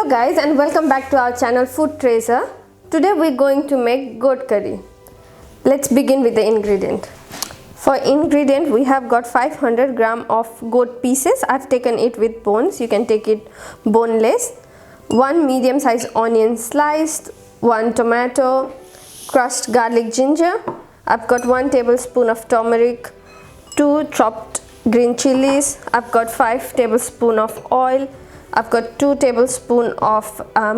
Hello guys, and welcome back to our channel Food Tracer. Today we're going to make goat curry. Let's begin with the ingredient. For ingredient we have got 500 gram of goat pieces. I've taken it with bones. You can take it boneless. 1 medium sized onion sliced, 1 tomato, crushed garlic ginger. I've got 1 tablespoon of turmeric, 2 chopped green chilies. I've got 5 tablespoons of oil. I've got 2 tablespoons of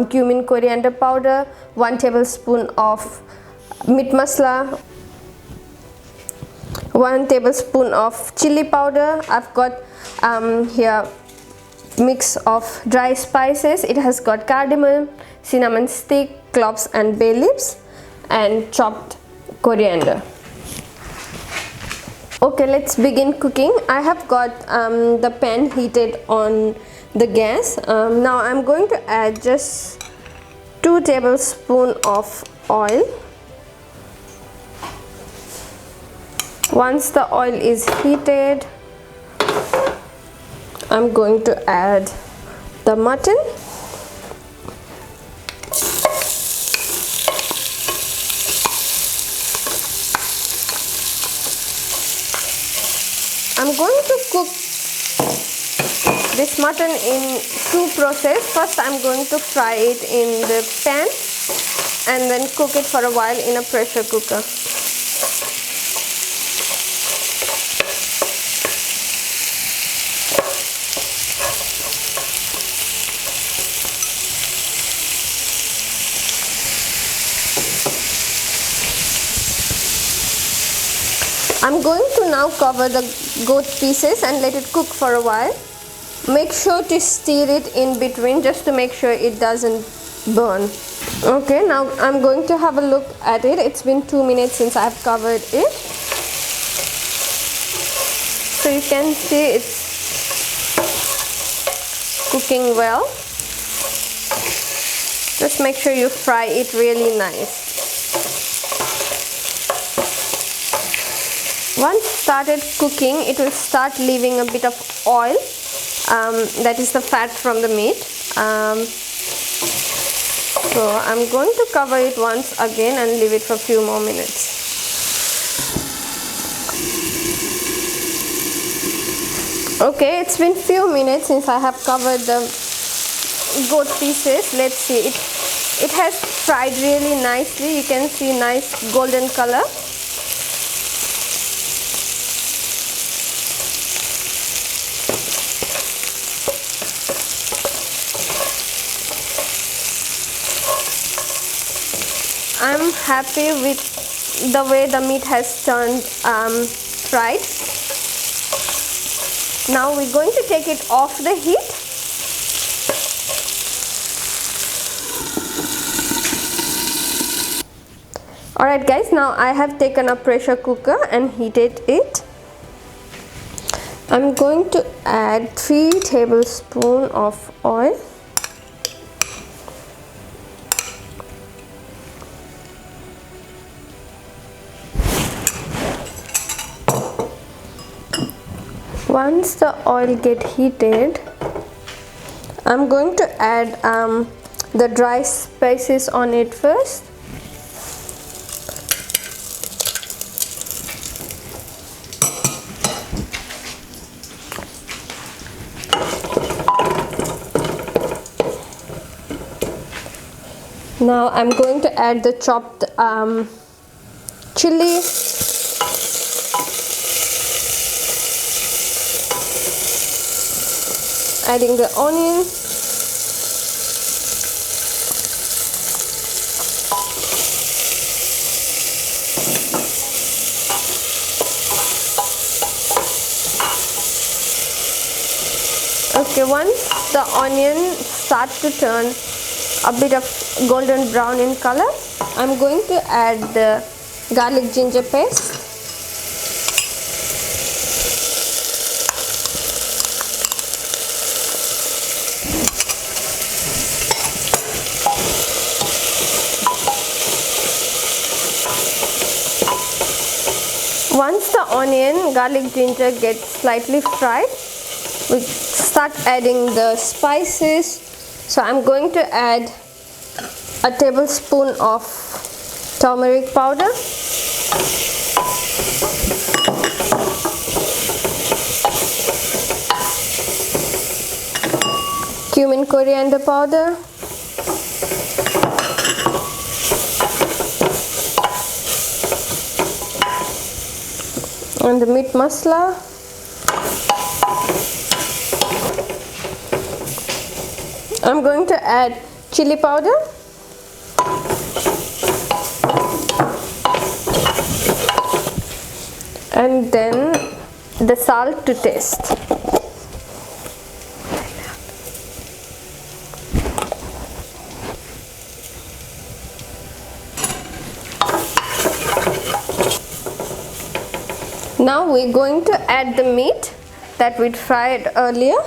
cumin coriander powder, 1 tablespoon of meat masala, 1 tablespoon of chili powder. I've got here mix of dry spices. It has got cardamom, cinnamon stick, cloves and bay leaves, and chopped coriander. Okay, let's begin cooking. I have got the pan heated on the gas. Now I'm going to add just 2 tablespoons of oil. Once the oil is heated, I'm going to add the mutton. I'm going to cook this mutton in 2 processes. First I'm going to fry it in the pan and then cook it for a while in a pressure cooker. I'm going to now cover the goat pieces and let it cook for a while. Make sure to stir it in between just to make sure it doesn't burn. Okay, now I'm going to have a look at it. It's been 2 minutes since I've covered it. So you can see it's cooking well. Just make sure you fry it really nice. Once started cooking, it will start leaving a bit of oil. That is the fat from the meat. So I'm going to cover it once again and leave it for a few more minutes. Okay, it's been few minutes since I have covered the goat pieces. Let's see, it has fried really nicely. You can see nice golden color. I'm happy with the way the meat has turned fried. Now we're going to take it off the heat. Alright guys, now I have taken a pressure cooker and heated it. I'm going to add 3 tablespoons of oil. Once the oil get heated, I'm going to add the dry spices on it first. Now I'm going to add the chopped chili. Adding the onion. Okay, once the onion starts to turn a bit of golden brown in color, I'm going to add the garlic ginger paste. Once the onion, garlic, ginger gets slightly fried, we start adding the spices So I'm going to add a tablespoon of turmeric powder, cumin coriander powder, and the meat masala. I'm going to add chili powder, and then the salt to taste. Now we're going to add the meat that we fried earlier.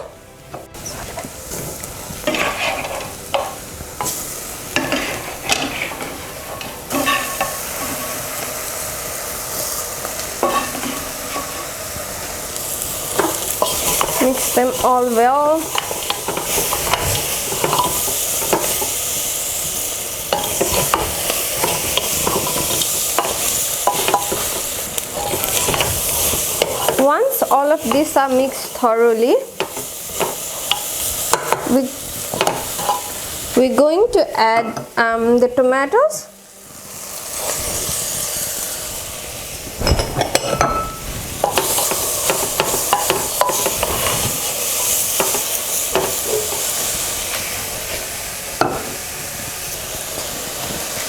Mix them all well. Once all of these are mixed thoroughly, we're going to add the tomatoes.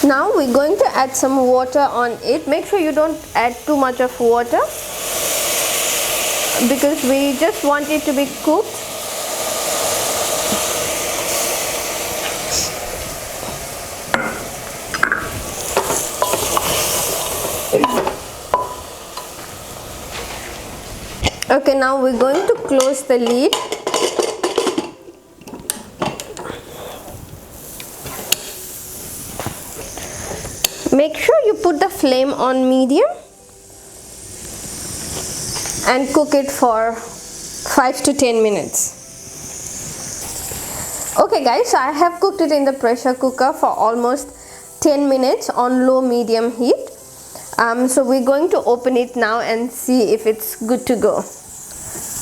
Now we're going to add some water on it. Make sure you don't add too much of water because we just want it to be cooked. Okay, now we're going to close the lid. Make sure you put the flame on medium and cook it for 5 to 10 minutes. Okay guys, so I have cooked it in the pressure cooker for almost 10 minutes on low medium heat. So we're going to open it now and see if it's good to go.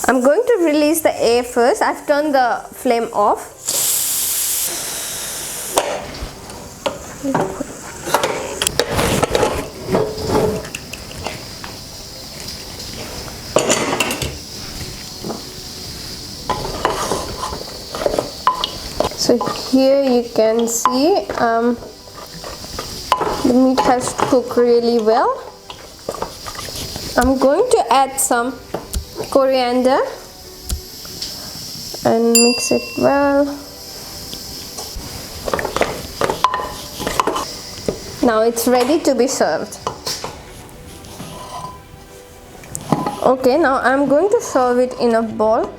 I'm going to release the air first. I've turned the flame off. So here you can see the meat has cooked really well. I'm going to add some coriander and mix it well. Now it's ready to be served. Okay, now I'm going to serve it in a bowl.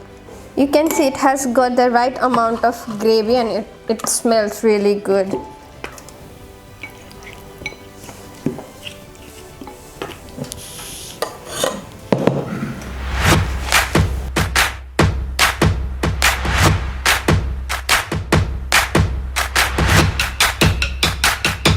You can see it has got the right amount of gravy and it smells really good.